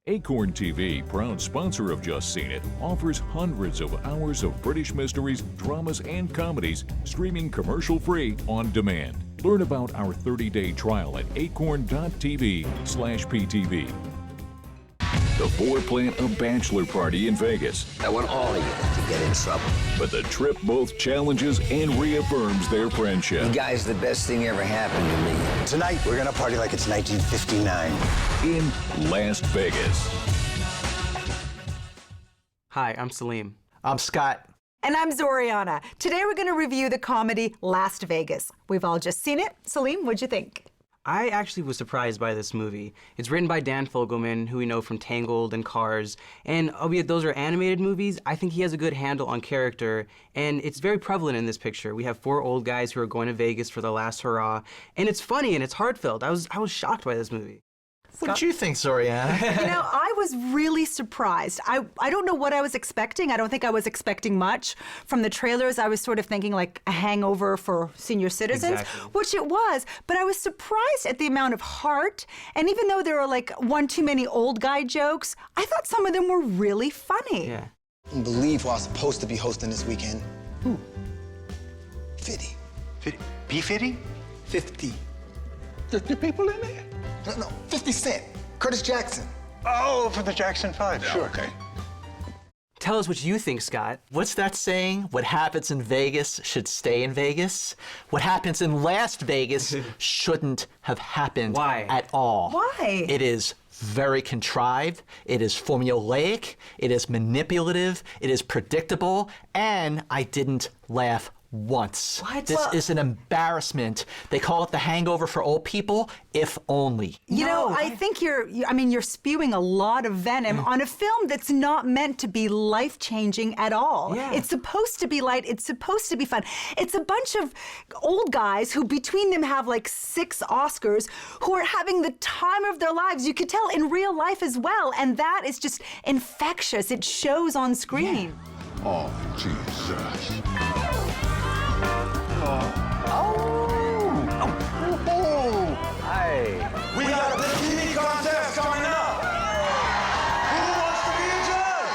Acorn TV, proud sponsor of Just Seen It, offers hundreds of hours of British mysteries, dramas, and comedies streaming commercial-free on demand. Learn about our 30-day trial at acorn.tv/PTV. The four plan a bachelor party in Vegas. I want all of you to get in trouble. But the trip both challenges and reaffirms their friendship. You guys, the best thing ever happened to me. Tonight, we're gonna party like it's 1959. In Las Vegas. Hi, I'm Salim. I'm Scott. And I'm Zorianna. Today we're going to review the comedy Las Vegas. We've all just seen it. Salim, what'd you think? I actually was surprised by this movie. It's written by Dan Fogelman, who we know from Tangled and Cars, and albeit those are animated movies, I think he has a good handle on character, and it's very prevalent in this picture. We have four old guys who are going to Vegas for the last hurrah, and it's funny and it's heartfelt. I was shocked by this movie. What did you think, Zorianna? You know, I was really surprised. I don't know what I was expecting. I don't think I was expecting much. From the trailers, I was sort of thinking like a hangover for senior citizens, Exactly. which it was. But I was surprised at the amount of heart. And even though there were like one too many old guy jokes, I thought some of them were really funny. Yeah. I can't believe who I was supposed to be hosting this weekend. Who? 50. 50. P50? 50. 50 people in there? No, 50 Cent. Curtis Jackson. Oh, for the Jackson 5, sure. Okay. Tell us what you think, Scott. What's that saying? What happens in Vegas should stay in Vegas. What happens in Las Vegas shouldn't have happened Why? at all. Why? It is very contrived, it is formulaic, it is manipulative, it is predictable, and I didn't laugh once. What? This Well- is an embarrassment. They call it the hangover for old people, if only. You know, I think you're spewing a lot of venom on a film that's not meant to be life-changing at all. Yeah. It's supposed to be light, it's supposed to be fun. It's a bunch of old guys who between them have like 6 Oscars who are having the time of their lives. You could tell in real life as well, and that is just infectious. It shows on screen. Oh, Jesus. Hey. We got a bikini contest coming up. Who wants to be a judge?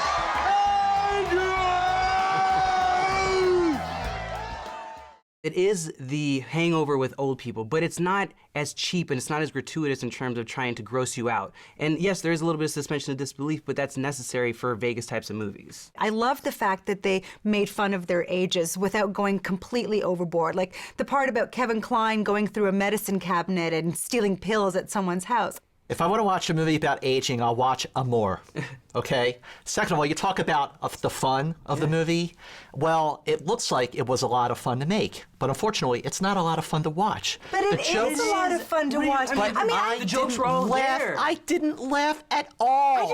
It is the hangover with old people, but it's not as cheap and it's not as gratuitous in terms of trying to gross you out. And yes, there is a little bit of suspension of disbelief, but that's necessary for Vegas types of movies. I love the fact that they made fun of their ages without going completely overboard. Like the part about Kevin Kline going through a medicine cabinet and stealing pills at someone's house. If I want to watch a movie about aging, I'll watch Amour, okay? Second of all, you talk about the fun of the movie. Well, it looks like it was a lot of fun to make, but unfortunately, it's not a lot of fun to watch. But it is a lot of fun to watch. The jokes were all there. I didn't laugh at all.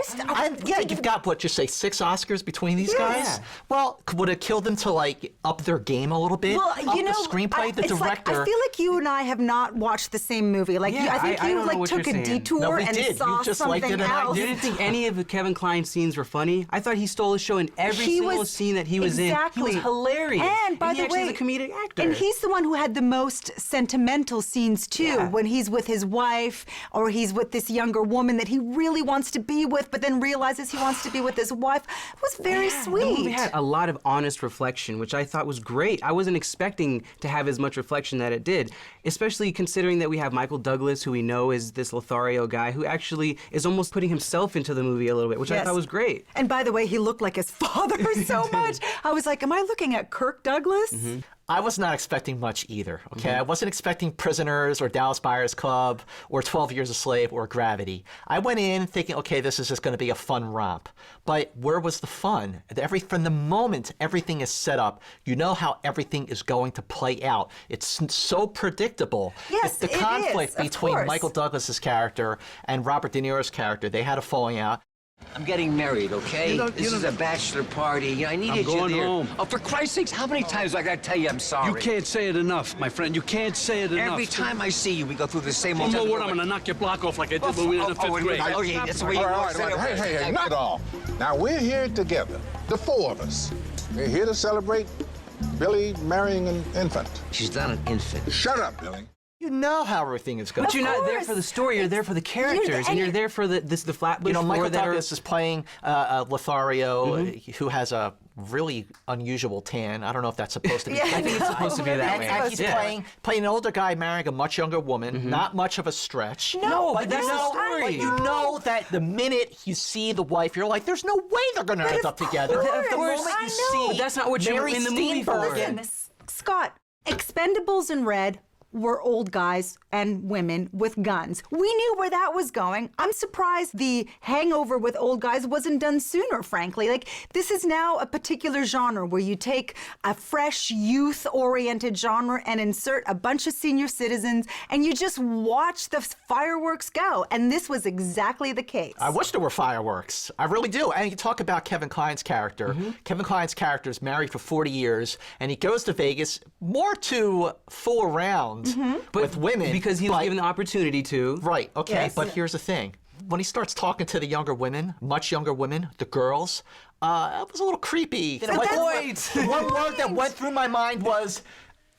Yeah, you've got, what, you say 6 Oscars between these guys? Well, would it kill them to, like, up their game a little bit? Well, up you know, the screenplay, the it's director. Like, I feel like you and I have not watched the same movie. Like, Yeah, I think I you don't know like what took you're a saying. detour No, we and did. saw You just liked something it and I else. You didn't think any of the Kevin Kline scenes were funny? I thought he stole the show in every single scene that he was in. He was hilarious. And by he the actually way, is a comedic actor. And he's the one who had the most sentimental scenes too, Yeah. when he's with his wife or he's with this younger woman that he really wants to be with, but then realizes he wants to be with his wife. It was very sweet. The movie had a lot of honest reflection, which I thought was great. I wasn't expecting to have as much reflection that it did, especially considering that we have Michael Douglas, who we know is this Lothario guy, who actually is almost putting himself into the movie a little bit, which I Yes. thought was great. And by the way, he looked like his father so much. I was like, am I looking at Kirk Douglas? I was not expecting much either, okay? I wasn't expecting Prisoners or Dallas Buyers Club or 12 Years a Slave or Gravity. I went in thinking, okay, this is just going to be a fun romp. But where was the fun? From the moment everything is set up, you know how everything is going to play out. It's so predictable. Yes, the it conflict is, of between course. Michael Douglas's character and Robert De Niro's character, they had a falling out. I'm getting married, okay? This is a bachelor party. I needed you going there. home. Oh, for Christ's sakes, how many times do I gotta tell you I'm sorry? You can't say it enough, my friend. You can't say it enough. Every time I see you, we go through the same One old... more word, I'm gonna knock your block off like I did when we were in the fifth grade. Okay, that's the way you All want right, to all right. Hey, not at all. Now, we're here together, the 4 of us. We're here to celebrate Billy marrying an infant. She's not an infant. Shut up, Billy. You know how everything is going. But you're not there for the story. You're there for the characters, and you're there for the Flatbush. You know, Michael Four that Douglas is playing Lothario, who has a really unusual tan. I don't know if that's supposed to be. I think it's supposed to be that way. And he's playing an older guy marrying a much younger woman. Not much of a stretch. No, but that's the story. But you know that the minute you see the wife, you're like, there's no way they're going to end up together. The moment you see, but that's not what you're in the movie for. Listen, Scott, Expendables and Red were old guys and women with guns. We knew where that was going. I'm surprised the Hangover with old guys wasn't done sooner, frankly. Like, this is now a particular genre where you take a fresh, youth-oriented genre and insert a bunch of senior citizens, and you just watch the fireworks go. And this was exactly the case. I wish there were fireworks. I really do. And you talk about Kevin Kline's character. Kevin Kline's character is married for 40 years, and he goes to Vegas more to fool around with women. Because he was given the opportunity to. Right, okay, Yes. but here's the thing. When he starts talking to the younger women, much younger women, the girls, it was a little creepy. Wait! The one word that went through my mind was,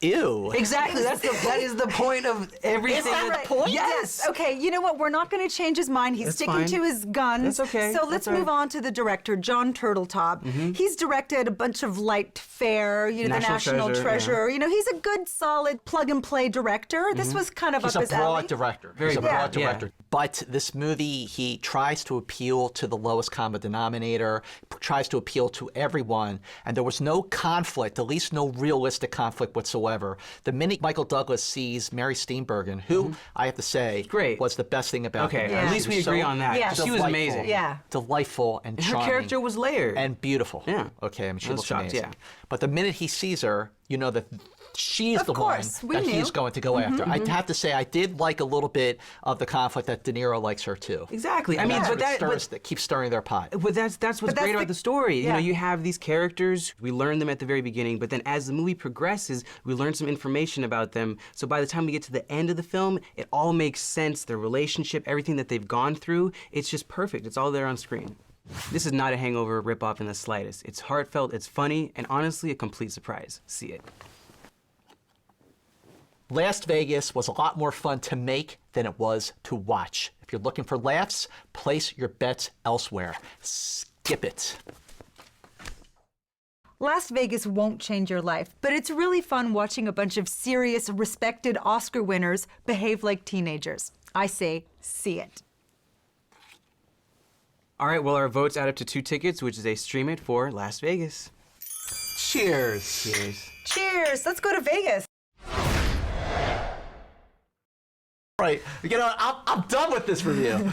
ew. Exactly. That is the point of everything. Is that the point? Yes. Okay, you know what? We're not going to change his mind. He's That's sticking fine. to his guns. That's okay. So let's That's all move right. on to the director, Jon Turteltaub. He's directed a bunch of light fare, you know, The National National Treasure, Treasure. You know, he's a good, solid plug-and-play director. This was kind of He's up a his alley. broad director. Very He's a broad, broad yeah. director. But this movie, he tries to appeal to the lowest common denominator, tries to appeal to everyone, and there was no conflict, at least no realistic conflict whatsoever. The minute Michael Douglas sees Mary Steenburgen, who, I have to say, Great. was the best thing about Okay, the movie. at least She we was agree so on that. Yeah. She was delightful. amazing. Yeah. Delightful and Her charming. character was layered. And beautiful. Yeah. Okay, I mean, she I was looks shocked, amazing. yeah. But the minute he sees her, you know that she's Of the course, one we that knew. he's going to go after. I have to say, I did like a little bit of the conflict that De Niro likes her too. Exactly. I And mean, that's but what that keeps stirring their pot. But that's what's that's great about the- the story. You know, yeah. you have these characters, we learn them at the very beginning, but then as the movie progresses, we learn some information about them. So by the time we get to the end of the film, it all makes sense, their relationship, everything that they've gone through, it's just perfect. It's all there on screen. This is not a Hangover ripoff in the slightest. It's heartfelt, it's funny, and honestly, a complete surprise. See it. Las Vegas was a lot more fun to make than it was to watch. If you're looking for laughs, place your bets elsewhere. Skip it. Las Vegas won't change your life, but it's really fun watching a bunch of serious, respected Oscar winners behave like teenagers. I say, see it. All right, well, our votes add up to 2 tickets, which is a stream it for Las Vegas. Cheers. Cheers. Cheers! Let's go to Vegas. Right, you know, I'm done with this review.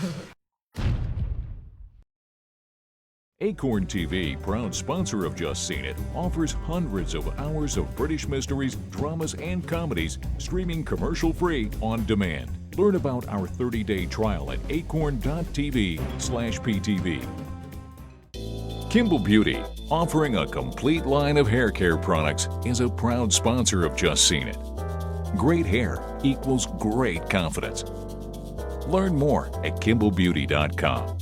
Acorn TV, proud sponsor of Just Seen It, offers hundreds of hours of British mysteries, dramas, and comedies streaming commercial-free on demand. Learn about our 30-day trial at acorn.tv/PTV. Kimball Beauty, offering a complete line of hair care products, is a proud sponsor of Just Seen It. Great hair equals great confidence. Learn more at KimballBeauty.com.